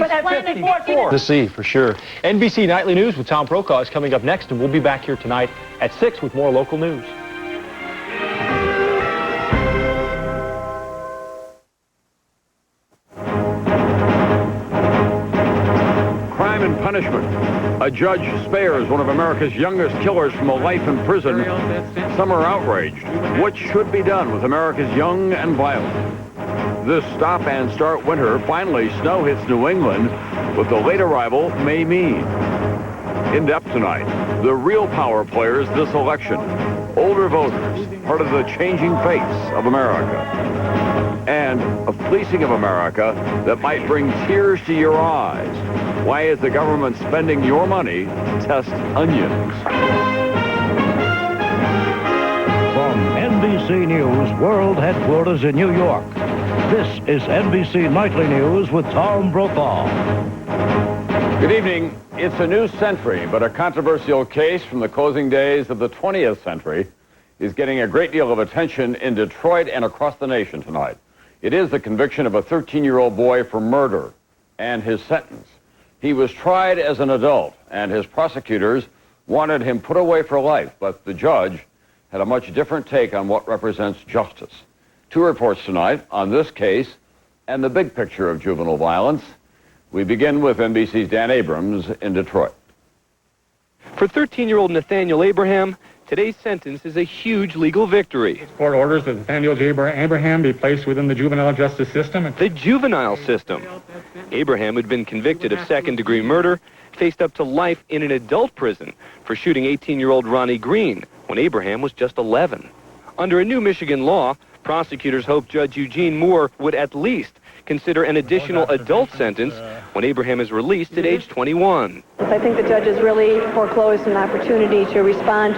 To see, for sure. NBC Nightly News with Tom Brokaw is coming up next, and we'll be back here tonight at 6 with more local news. Crime and punishment. A judge spares one of America's youngest killers from a life in prison. Some are outraged. What should be done with America's young and violent? This stop-and-start winter, finally snow hits New England. What the late arrival may mean. In depth tonight, the real power players this election. Older voters, part of the changing face of America. And a fleecing of America that might bring tears to your eyes. Why is the government spending your money to test onions? From NBC News World Headquarters in New York, this is NBC Nightly News with Tom Brokaw. Good evening. It's a new century, but a controversial case from the closing days of the 20th century is getting a great deal of attention in Detroit and across the nation tonight. It is the conviction of a 13-year-old boy for murder and his sentence. He was tried as an adult, and his prosecutors wanted him put away for life, but the judge had a much different take on what represents justice. Two reports tonight on this case and the big picture of juvenile violence. We begin with NBC's Dan Abrams in Detroit. For 13-year-old Nathaniel Abraham, today's sentence is a huge legal victory. Court orders that Nathaniel J. Abraham be placed within the juvenile justice system. The juvenile system. Abraham, who'd been convicted of second-degree murder, faced up to life in an adult prison for shooting 18-year-old Ronnie Green when Abraham was just 11. Under a new Michigan law, prosecutors hope Judge Eugene Moore would at least consider an additional adult sentence when Abraham is released at age 21. I think the judge has really foreclosed an opportunity to respond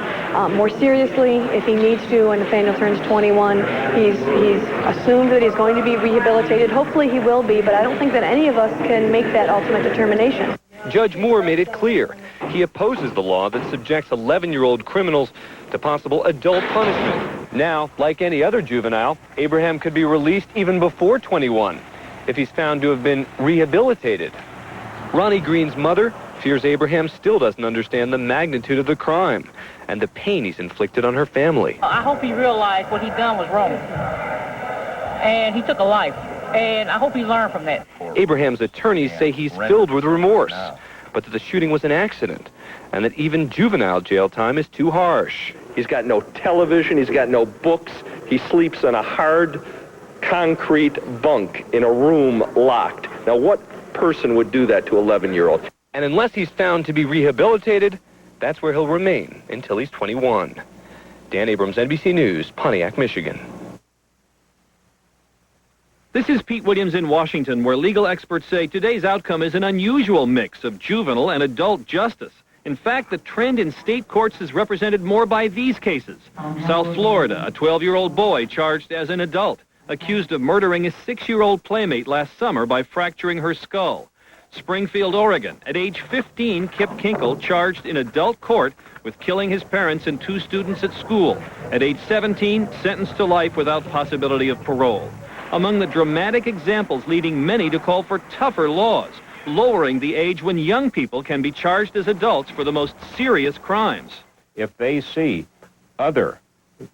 more seriously if he needs to when Nathaniel turns 21. He's assumed that he's going to be rehabilitated. Hopefully he will be, but I don't think that any of us can make that ultimate determination. Judge Moore made it clear he opposes the law that subjects 11-year-old criminals to possible adult punishment. Now, like any other juvenile, Abraham could be released even before 21 if he's found to have been rehabilitated. Ronnie Green's mother fears Abraham still doesn't understand the magnitude of the crime and the pain he's inflicted on her family. I hope he realized what he done was wrong. And he took a life. And I hope he learned from that. Abraham's attorneys say he's filled with remorse, but that the shooting was an accident and that even juvenile jail time is too harsh. He's got no television, he's got no books, he sleeps in a hard concrete bunk in a room locked. Now, what person would do that to an 11-year-old? And unless he's found to be rehabilitated, that's where he'll remain until he's 21. Dan Abrams, NBC News, Pontiac, Michigan. This is Pete Williams in Washington, where legal experts say today's outcome is an unusual mix of juvenile and adult justice. In fact, the trend in state courts is represented more by these cases. South Florida, a 12-year-old boy charged as an adult, accused of murdering his 6-year-old playmate last summer by fracturing her skull. Springfield, Oregon, at age 15, Kip Kinkle charged in adult court with killing his parents and 2 students at school. At age 17, sentenced to life without possibility of parole. Among the dramatic examples leading many to call for tougher laws, lowering the age when young people can be charged as adults for the most serious crimes. If they see other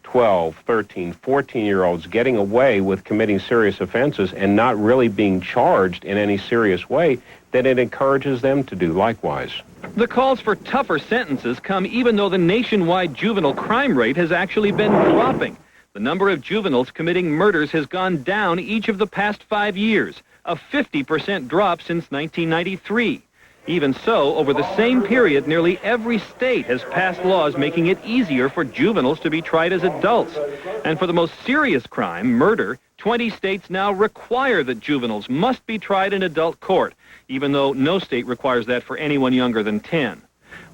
12, 13, 14-year-olds getting away with committing serious offenses and not really being charged in any serious way, then it encourages them to do likewise. The calls for tougher sentences come even though the nationwide juvenile crime rate has actually been dropping. The number of juveniles committing murders has gone down each of the past 5 years, a 50% drop since 1993. Even so, over the same period, nearly every state has passed laws making it easier for juveniles to be tried as adults. And for the most serious crime, murder, 20 states now require that juveniles must be tried in adult court, even though no state requires that for anyone younger than 10.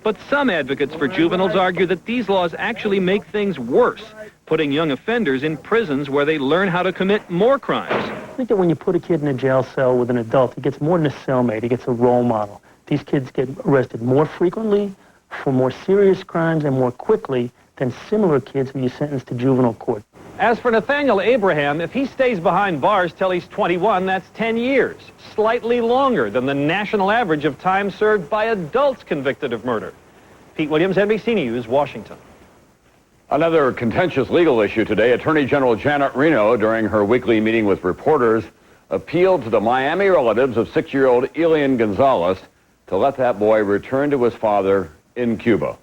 But some advocates for juveniles argue that these laws actually make things worse, putting young offenders in prisons where they learn how to commit more crimes. I think that when you put a kid in a jail cell with an adult, he gets more than a cellmate, he gets a role model. These kids get arrested more frequently for more serious crimes and more quickly than similar kids who you sentence to juvenile court. As for Nathaniel Abraham, if he stays behind bars till he's 21, that's 10 years, slightly longer than the national average of time served by adults convicted of murder. Pete Williams, NBC News, Washington. Another contentious legal issue today. Attorney General Janet Reno, during her weekly meeting with reporters, appealed to the Miami relatives of 6-year-old Elian Gonzalez to let that boy return to his father in Cuba.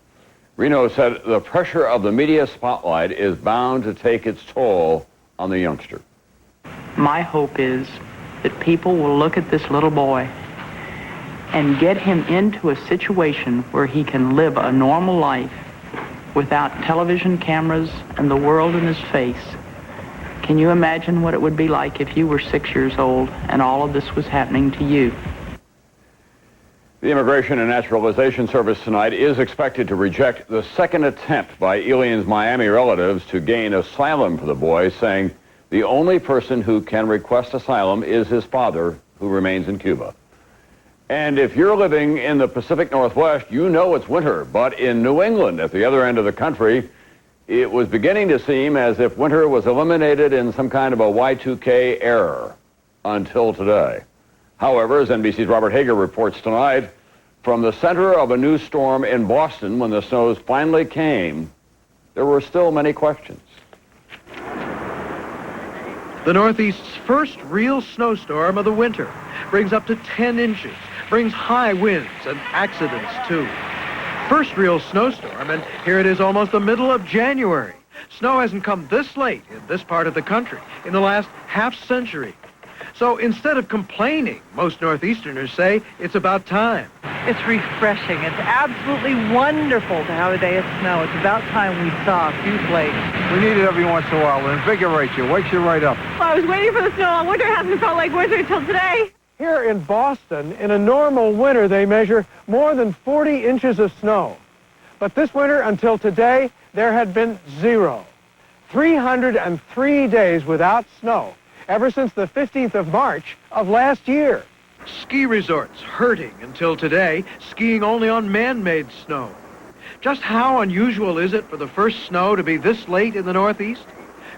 Reno said the pressure of the media spotlight is bound to take its toll on the youngster. My hope is that people will look at this little boy and get him into a situation where he can live a normal life without television cameras and the world in his face. Can you imagine what it would be like if you were 6 years old and all of this was happening to you? The Immigration and Naturalization Service tonight is expected to reject the second attempt by Elian's Miami relatives to gain asylum for the boy, saying the only person who can request asylum is his father, who remains in Cuba. And if you're living in the Pacific Northwest, you know it's winter, but in New England, at the other end of the country, it was beginning to seem as if winter was eliminated in some kind of a Y2K error until today. However, as NBC's Robert Hager reports tonight, from the center of a new storm in Boston, when the snows finally came, there were still many questions. The Northeast's first real snowstorm of the winter brings up to 10 inches, brings high winds and accidents, too. First real snowstorm, and here it is almost the middle of January. Snow hasn't come this late in this part of the country in the last half-century. So instead of complaining, most Northeasterners say it's about time. It's refreshing. It's absolutely wonderful to have a day of snow. It's about time we saw a few flakes. We need it every once in a while. It invigorates you, wakes you right up. Well, I was waiting for the snow all winter. It hasn't felt like winter until today. Here in Boston, in a normal winter, they measure more than 40 inches of snow. But this winter, until today, there had been 0. 303 days without snow, ever since the 15th of March of last year. Ski resorts hurting until today, skiing only on man-made snow. Just how unusual is it for the first snow to be this late in the Northeast?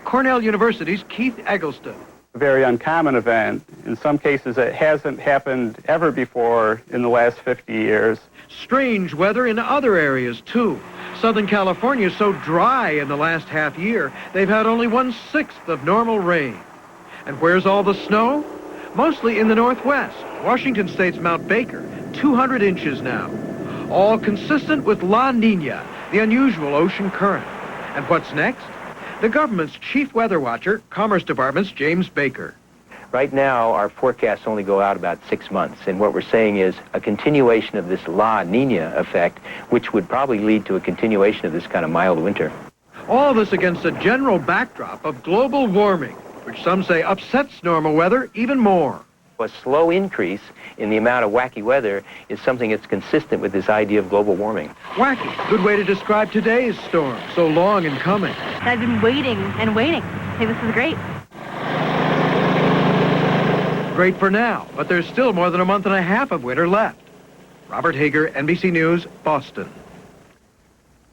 Cornell University's Keith Eggleston. A very uncommon event. In some cases, it hasn't happened ever before in the last 50 years. Strange weather in other areas, too. Southern California is so dry in the last half year, they've had only 1/6 of normal rain. And where's all the snow? Mostly in the Northwest. Washington State's Mount Baker, 200 inches now. All consistent with La Nina, the unusual ocean current. And what's next? The government's chief weather watcher, Commerce Department's James Baker. Right now, our forecasts only go out about 6 months, and what we're saying is a continuation of this La Nina effect, which would probably lead to a continuation of this kind of mild winter. All this against a general backdrop of global warming, which some say upsets normal weather even more. A slow increase in the amount of wacky weather is something that's consistent with this idea of global warming. Wacky, good way to describe today's storm, so long in coming. I've been waiting and waiting. Hey, this is great. Great for now, but there's still more than a month and a half of winter left. Robert Hager, NBC News, Boston.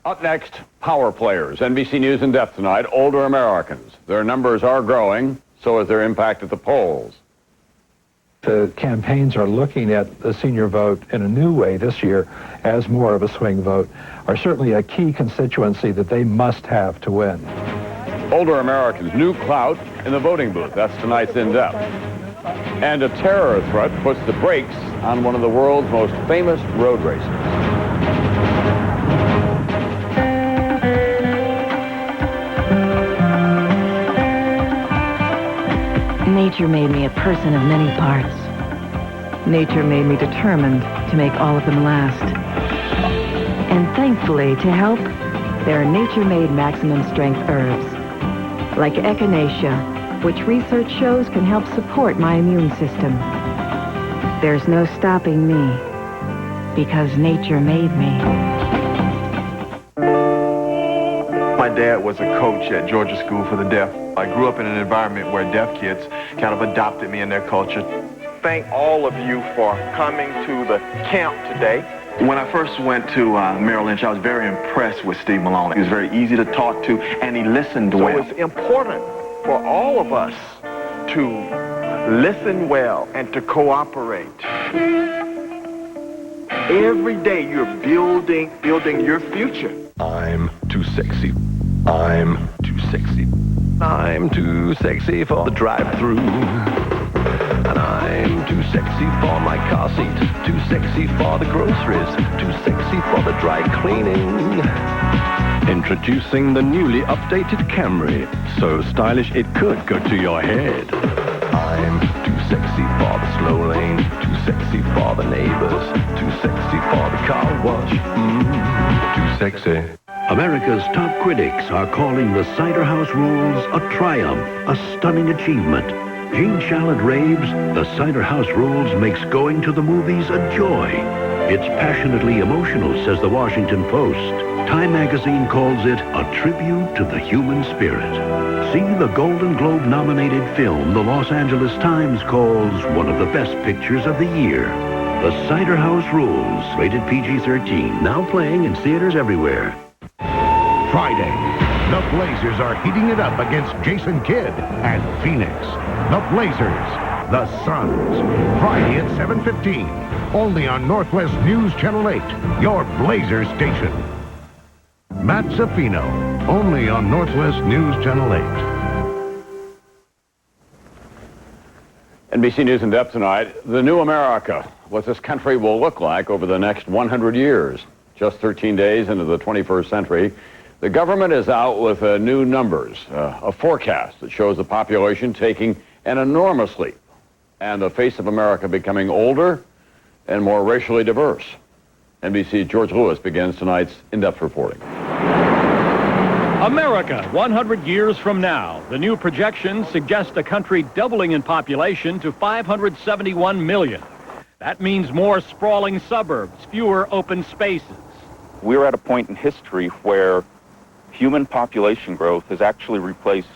Up next, power players. NBC News in depth tonight, older Americans. Their numbers are growing, so is their impact at the polls. The campaigns are looking at the senior vote in a new way this year as more of a swing vote, are certainly a key constituency that they must have to win. Older Americans, new clout in the voting booth. That's tonight's In Depth. And a terror threat puts the brakes on one of the world's most famous road racers. Nature made me a person of many parts. Nature made me determined to make all of them last. And thankfully, to help, there are nature-made maximum strength herbs, like echinacea, which research shows can help support my immune system. There's no stopping me, because nature made me. My dad was a coach at Georgia School for the Deaf. I grew up in an environment where deaf kids kind of adopted me in their culture. Thank all of you for coming to the camp today. When I first went to Merrill Lynch, I was very impressed with Steve Maloney. He was very easy to talk to, and he listened well. So it's important for all of us to listen well and to cooperate. Every day you're building your future. I'm too sexy. I'm too sexy. I'm too sexy for the drive-thru. And I'm too sexy for my car seat. Too sexy for the groceries. Too sexy for the dry cleaning. Introducing the newly updated Camry. So stylish it could go to your head. I'm too sexy for the slow lane. Too sexy for the neighbors. Too sexy for the car wash. Too sexy. America's top critics are calling the Cider House Rules a triumph, a stunning achievement. Gene Shalit raves, the Cider House Rules makes going to the movies a joy. It's passionately emotional, says the Washington Post. Time magazine calls it a tribute to the human spirit. See the Golden Globe-nominated film the Los Angeles Times calls one of the best pictures of the year. The Cider House Rules, rated PG-13, now playing in theaters everywhere. Friday, the Blazers are heating it up against Jason Kidd and Phoenix. The Blazers, the Suns. Friday at 7:15, only on Northwest News Channel 8, your Blazers station. Matt Zaffino, only on Northwest News Channel 8. NBC News in depth tonight. The new America, what this country will look like over the next 100 years. Just 13 days into the 21st century, the government is out with new numbers, a forecast that shows the population taking an enormous leap and the face of America becoming older and more racially diverse. NBC's George Lewis begins tonight's in-depth reporting. America, 100 years from now. The new projections suggest a country doubling in population to 571 million. That means more sprawling suburbs, fewer open spaces. We're at a point in history where human population growth has actually replaced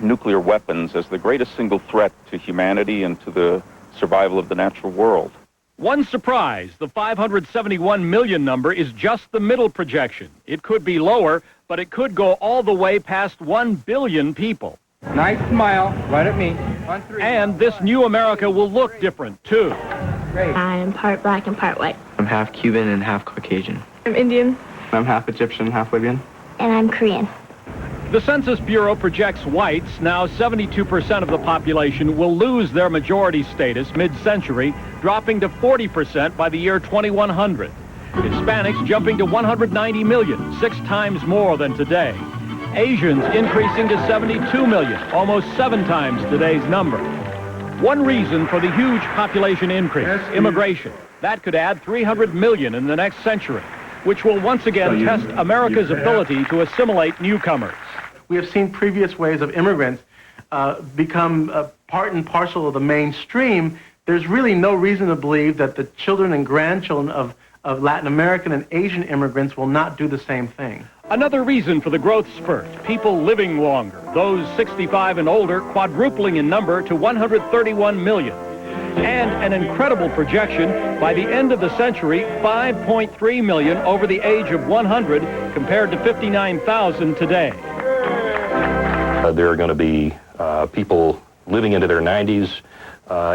nuclear weapons as the greatest single threat to humanity and to the survival of the natural world. One surprise, the 571 million number is just the middle projection. It could be lower, but it could go all the way past 1 billion people. Nice smile, right at me. And this new America will look different, too. I am part black and part white. I'm half Cuban and half Caucasian. I'm Indian. I'm half Egyptian, half Libyan. And I'm Korean. The Census Bureau projects whites, now 72% of the population, will lose their majority status mid-century, dropping to 40% by the year 2100. Hispanics jumping to 190 million, 6 times more than today. Asians increasing to 72 million, almost 7 times today's number. One reason for the huge population increase, immigration. That could add 300 million in the next century, which will once again test America's ability to assimilate newcomers. We have seen previous waves of immigrants become part and parcel of the mainstream. There's really no reason to believe that the children and grandchildren of Latin American and Asian immigrants will not do the same thing. Another reason for the growth spurt, people living longer. Those 65 and older quadrupling in number to 131 million. And an incredible projection, by the end of the century, 5.3 million over the age of 100 compared to 59,000 today. There are going to be people living into their 90s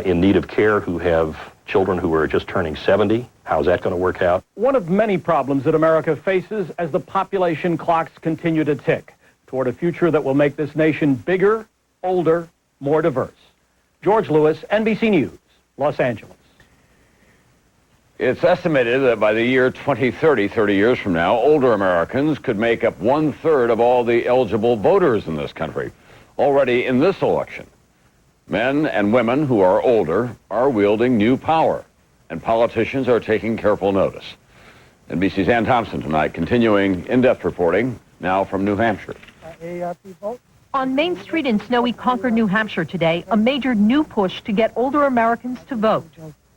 in need of care who have children who are just turning 70. How's that going to work out? One of many problems that America faces as the population clocks continue to tick toward a future that will make this nation bigger, older, more diverse. George Lewis, NBC News, Los Angeles. It's estimated that by the year 2030, 30 years from now, older Americans could make up 1/3 of all the eligible voters in this country. Already in this election, men and women who are older are wielding new power, and politicians are taking careful notice. NBC's Ann Thompson tonight, continuing in-depth reporting, now from New Hampshire. On Main Street in snowy Concord, New Hampshire today, a major new push to get older Americans to vote.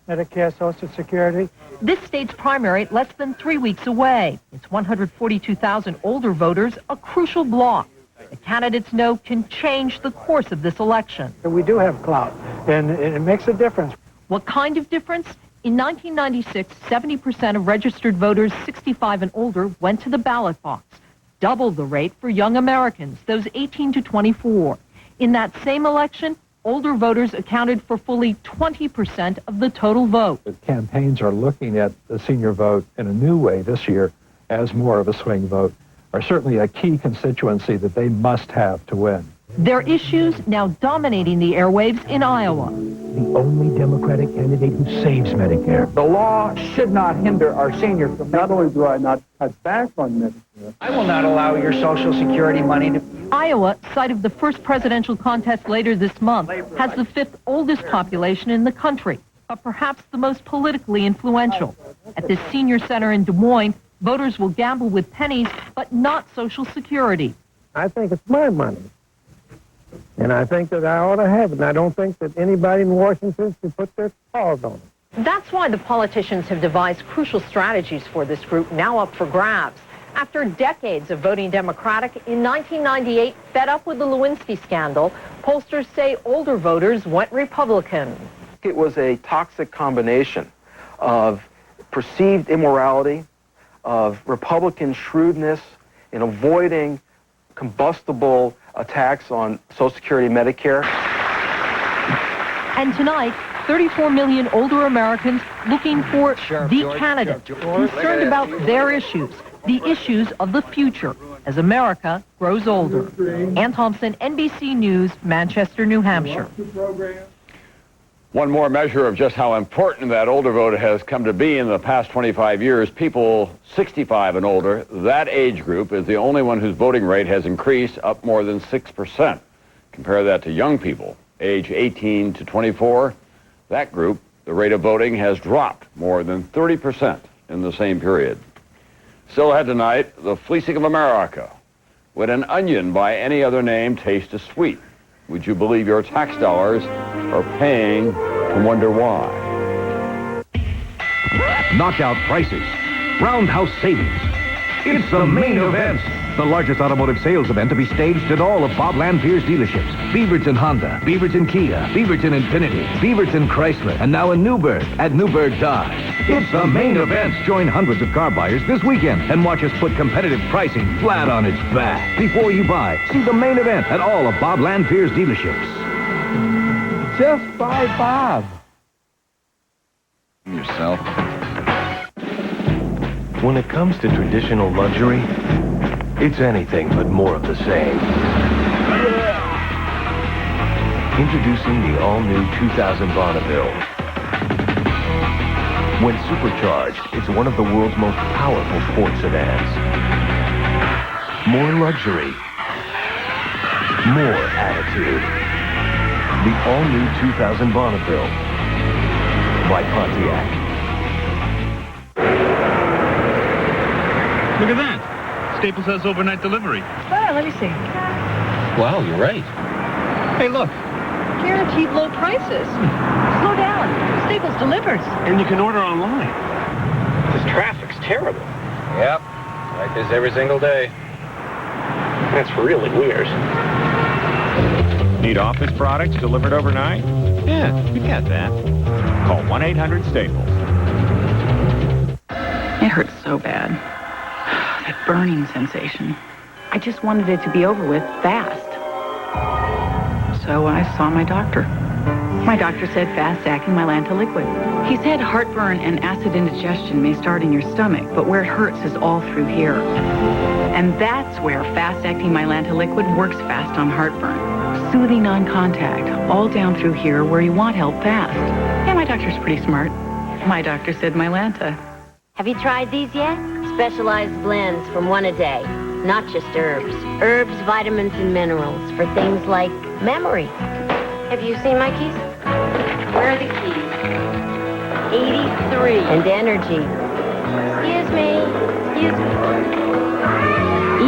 Medicare, Social Security. This state's primary less than 3 weeks away. It's 142,000 older voters, a crucial block. The candidates know can change the course of this election. We do have clout, and it makes a difference. What kind of difference? In 1996, 70% of registered voters 65 and older went to the ballot box, double the rate for young Americans, those 18 to 24. In that same election, older voters accounted for fully 20% of the total vote. Campaigns are looking at the senior vote in a new way this year as more of a swing vote, are certainly a key constituency that they must have to win. Their issues now dominating the airwaves in Iowa. The only Democratic candidate who saves Medicare. The law should not hinder our seniors from... Not only do I not cut back on Medicare, I will not allow your Social Security money to... Iowa, site of the first presidential contest later this month, has the fifth oldest population in the country, but perhaps the most politically influential. At this senior center in Des Moines, voters will gamble with pennies, but not Social Security. I think it's my money. And I think that I ought to have it. And I don't think that anybody in Washington should put their paws on it. That's why the politicians have devised crucial strategies for this group, now up for grabs. After decades of voting Democratic, in 1998, fed up with the Lewinsky scandal, pollsters say older voters went Republican. It was a toxic combination of perceived immorality, of Republican shrewdness in avoiding combustible attacks on Social Security and Medicare. And tonight, 34 million older Americans looking for the candidate, concerned about their issues, the issues of the future, as America grows older. Ann Thompson, NBC News, Manchester, New Hampshire. One more measure of just how important that older vote has come to be in the past 25 years, people 65 and older, that age group is the only one whose voting rate has increased up more than 6%. Compare that to young people, age 18 to 24. That group, the rate of voting has dropped more than 30% in the same period. Still ahead tonight, the fleecing of America. Would an onion by any other name taste as sweet? Would you believe your tax dollars are paying to wonder why? Knockout prices, roundhouse savings. It's the main event. The largest automotive sales event to be staged at all of Bob Lanphear's dealerships. Beaverton Honda, Beaverton Kia, Beaverton Infiniti, Beaverton Chrysler, and now in Newburgh at Newburgh Dodge. It's the main event. Join hundreds of car buyers this weekend and watch us put competitive pricing flat on its back. Before you buy, see the main event at all of Bob Lanphear's dealerships. just by Bob. Yourself. When it comes to traditional luxury, it's anything but more of the same. Introducing the all-new 2000 Bonneville. When supercharged, it's one of the world's most powerful sports sedans. More luxury. More attitude. The all-new 2000 Bonneville by Pontiac. Look at that. Staples has overnight delivery. Oh, let me see. Wow, you're right. Hey, look. Guaranteed low prices. Slow down. Staples delivers. And you can order online. This traffic's terrible. Yep. Like this every single day. That's really weird. Need office products delivered overnight? Yeah, we got that. Call 1-800-STAPLES. It hurts so bad. That burning sensation. I just wanted it to be over with fast. So I saw my doctor. My doctor said fast-acting Mylanta liquid. He said heartburn and acid indigestion may start in your stomach, but where it hurts is all through here. And that's where fast-acting Mylanta liquid works fast on heartburn. Soothing on contact, all down through here where you want help fast. Yeah, my doctor's pretty smart. My doctor said Mylanta. Have you tried these yet? Specialized blends from one a day. Not just herbs. Herbs, vitamins, and minerals for things like memory. Have you seen my keys? Where are the keys? 83. And energy. Excuse me. Excuse me.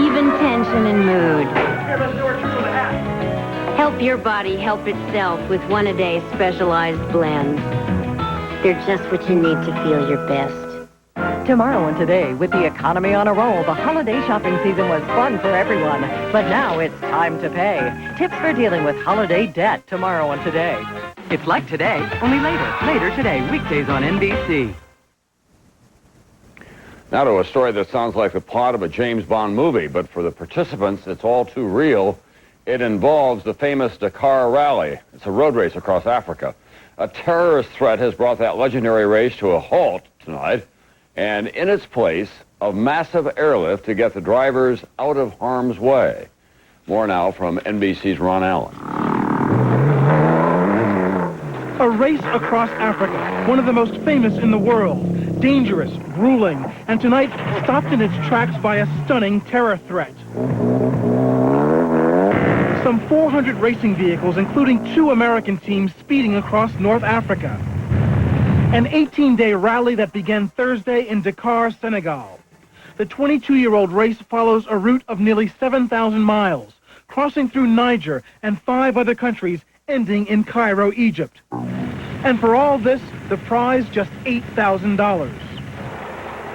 Even tension and mood. Help your body help itself with one a day specialized blends. They're just what you need to feel your best. Tomorrow and today, with the economy on a roll, the holiday shopping season was fun for everyone. But now it's time to pay. Tips for dealing with holiday debt tomorrow and today. It's like today, only later. Later today, weekdays on NBC. Now to a story that sounds like the plot of a James Bond movie, but for the participants, it's all too real. It involves the famous Dakar Rally. It's a road race across Africa. A terrorist threat has brought that legendary race to a halt tonight, and in its place, a massive airlift to get the drivers out of harm's way. More now from NBC's Ron Allen. A race across Africa, one of the most famous in the world. Dangerous, grueling, and tonight stopped in its tracks by a stunning terror threat. Some 400 racing vehicles, including 2 American teams, speeding across North Africa. An 18-day rally that began Thursday in Dakar, Senegal. The 22-year-old race follows a route of nearly 7,000 miles, crossing through Niger and 5 other countries, ending in Cairo, Egypt. And for all this, the prize just $8,000.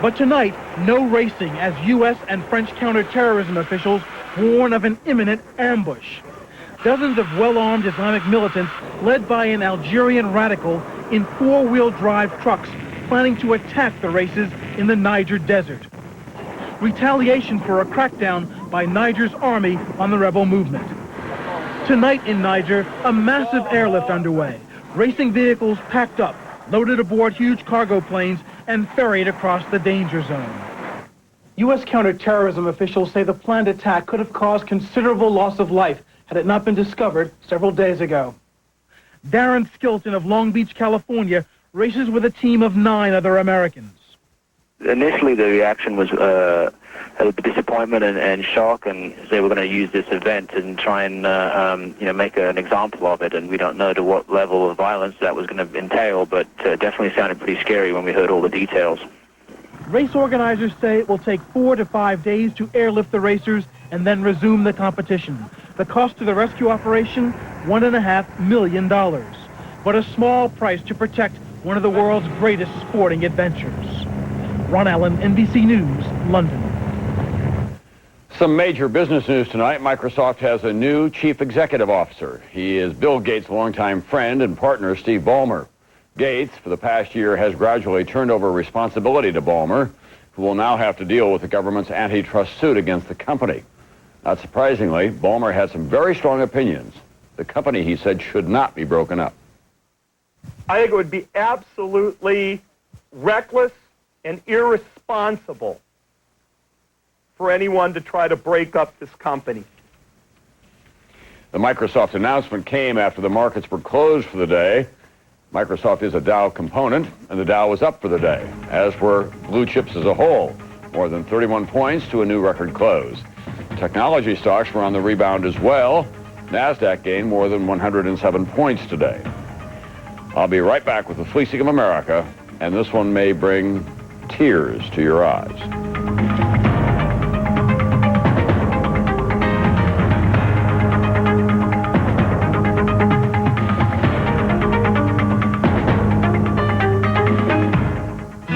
But tonight, no racing as U.S. and French counterterrorism officials warn of an imminent ambush. Dozens of well-armed Islamic militants, led by an Algerian radical, in 4-wheel drive trucks, planning to attack the races in the Niger desert. Retaliation for a crackdown by Niger's army on the rebel movement. Tonight in Niger, a massive airlift underway. Racing vehicles packed up, loaded aboard huge cargo planes, and ferried across the danger zone. U.S. counterterrorism officials say the planned attack could have caused considerable loss of life had it not been discovered several days ago. Darren Skilton of Long Beach, California, races with a team of 9 other Americans. Initially, the reaction was a disappointment and shock, and they were going to use this event and try and make an example of it. And we don't know to what level of violence that was going to entail, but definitely sounded pretty scary when we heard all the details. Race organizers say it will take 4 to 5 days to airlift the racers and then resume the competition. The cost of the rescue operation, $1.5 million. But a small price to protect one of the world's greatest sporting adventures. Ron Allen, NBC News, London. Some major business news tonight. Microsoft has a new chief executive officer. He is Bill Gates' longtime friend and partner, Steve Ballmer. Gates, for the past year, has gradually turned over responsibility to Ballmer, who will now have to deal with the government's antitrust suit against the company. Not surprisingly, Ballmer had some very strong opinions. The company, he said, should not be broken up. I think it would be absolutely reckless and irresponsible for anyone to try to break up this company. The Microsoft announcement came after the markets were closed for the day. Microsoft is a Dow component, and the Dow was up for the day, as were blue chips as a whole, more than 31 points to a new record close. Technology stocks were on the rebound as well. NASDAQ gained more than 107 points today. I'll be right back with the Fleecing of America, and this one may bring tears to your eyes.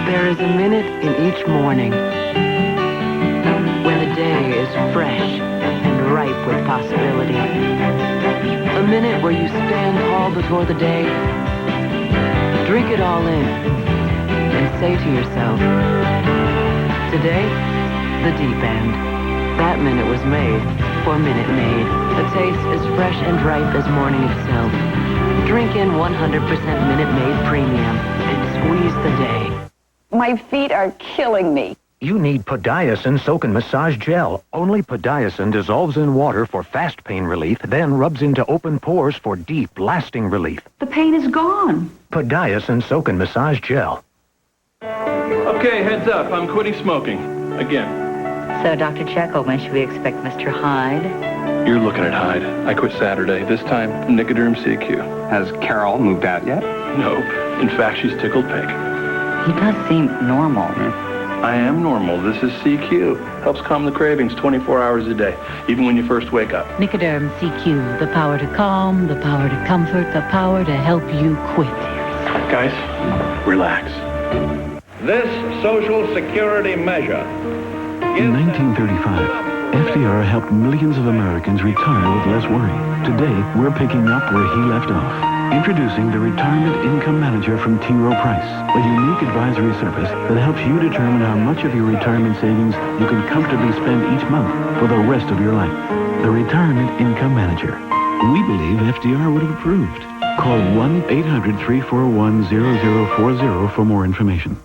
There is a minute in each morning when the day is fresh and ripe with possibility. A minute where you stand tall before the day, drink it all in, and say to yourself, today, the deep end. That minute was made for Minute Maid. The taste as fresh and ripe as morning itself. Drink in 100% Minute Maid Premium and squeeze the day. My feet are killing me. You need Podiasyn Soak and Massage Gel. Only Podiasyn dissolves in water for fast pain relief, then rubs into open pores for deep, lasting relief. The pain is gone. Podiasyn Soak and Massage Gel. Okay, heads up. I'm quitting smoking. Again. So, Dr. Jekyll, when should we expect Mr. Hyde? You're looking at Hyde. I quit Saturday. This time, Nicoderm CQ. Has Carol moved out yet? Nope. In fact, she's tickled pink. He does seem normal. I am normal. This is CQ. Helps calm the cravings 24 hours a day, even when you first wake up. Nicoderm CQ, the power to calm, the power to comfort, the power to help you quit. Guys, relax. This Social Security measure. In 1935, FDR helped millions of Americans retire with less worry. Today, we're picking up where he left off. Introducing the Retirement Income Manager from T. Rowe Price, a unique advisory service that helps you determine how much of your retirement savings you can comfortably spend each month for the rest of your life. The Retirement Income Manager. We believe FDR would have approved. Call 1-800-341-0040 for more information.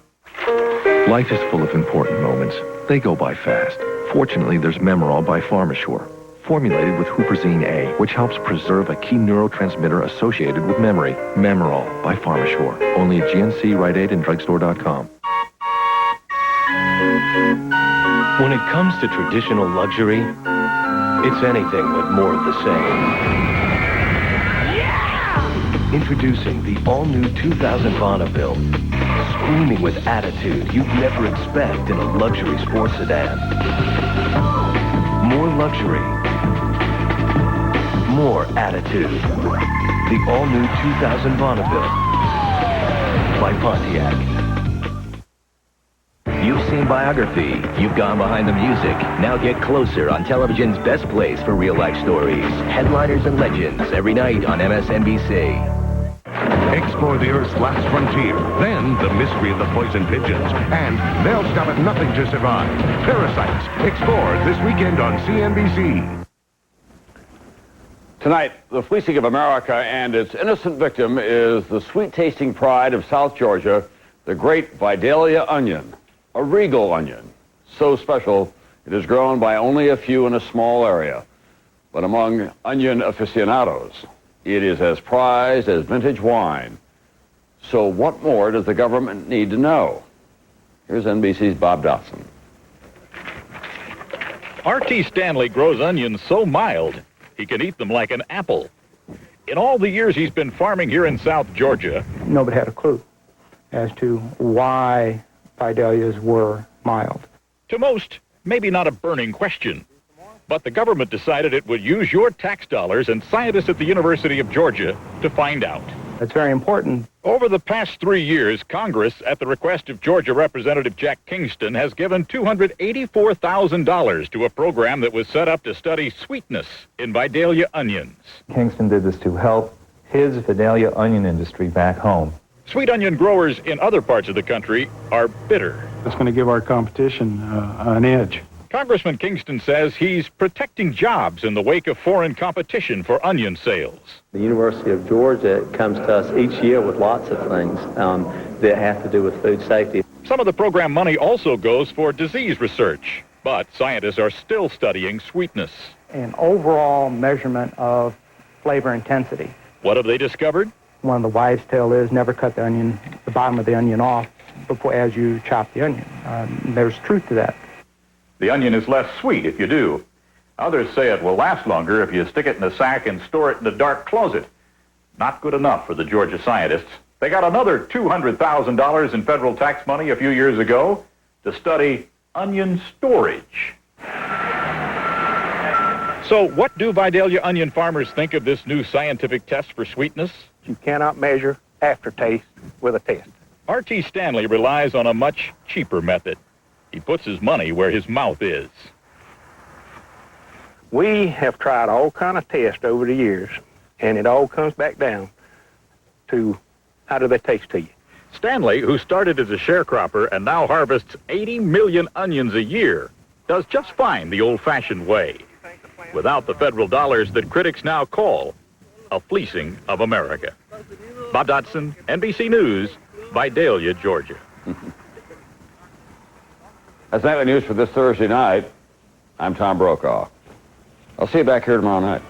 Life is full of important moments. They go by fast. Fortunately, there's Memoral by PharmaSure, formulated with Huperzine A, which helps preserve a key neurotransmitter associated with memory. Memoral by PharmaSure. Only at GNC, Rite Aid, and drugstore.com. When it comes to traditional luxury, it's anything but more of the same. Introducing the all-new 2000 Bonneville. Screaming with attitude you'd never expect in a luxury sports sedan. More luxury. More attitude. The all-new 2000 Bonneville by Pontiac. You've seen Biography. You've gone behind the music. Now get closer on television's best place for real-life stories. Headliners and Legends every night on MSNBC. Explore the Earth's last frontier, then the mystery of the poison pigeons, and they'll stop at nothing to survive. Parasites, explored this weekend on CNBC. Tonight, the fleecing of America and its innocent victim is the sweet-tasting pride of South Georgia, the great Vidalia onion, a regal onion. So special, it is grown by only a few in a small area. But among onion aficionados, it is as prized as vintage wine. So what more does the government need to know? Here's NBC's Bob Dotson. R.T. Stanley grows onions so mild, he can eat them like an apple. In all the years he's been farming here in South Georgia, Nobody had a clue as to why Vidalias were mild. to most, maybe not a burning question. But the government decided it would use your tax dollars and scientists at the University of Georgia to find out. That's very important. Over the past 3 years, Congress, at the request of Georgia Representative Jack Kingston, has given $284,000 to a program that was set up to study sweetness in Vidalia onions. Kingston did this to help his Vidalia onion industry back home. Sweet onion growers in other parts of the country are bitter. That's going to give our competition an edge. Congressman Kingston says he's protecting jobs in the wake of foreign competition for onion sales. The University of Georgia comes to us each year with lots of things that have to do with food safety. Some of the program money also goes for disease research, but scientists are still studying sweetness. An overall measurement of flavor intensity. What have they discovered? One of the wives' tale is never cut the bottom of the onion off before as you chop the onion. There's truth to that. The onion is less sweet if you do. Others say it will last longer if you stick it in a sack and store it in a dark closet. Not good enough for the Georgia scientists. They got another $200,000 in federal tax money a few years ago to study onion storage. So what do Vidalia onion farmers think of this new scientific test for sweetness? You cannot measure aftertaste with a test. R.T. Stanley relies on a much cheaper method. He puts his money where his mouth is. We have tried all kind of tests over the years, and it all comes back down to how do they taste to you. Stanley, who started as a sharecropper and now harvests 80 million onions a year, does just fine the old-fashioned way, without the federal dollars that critics now call a fleecing of America. Bob Dotson, NBC News, Vidalia, Georgia. That's Nightly News for this Thursday night. I'm Tom Brokaw. I'll see you back here tomorrow night.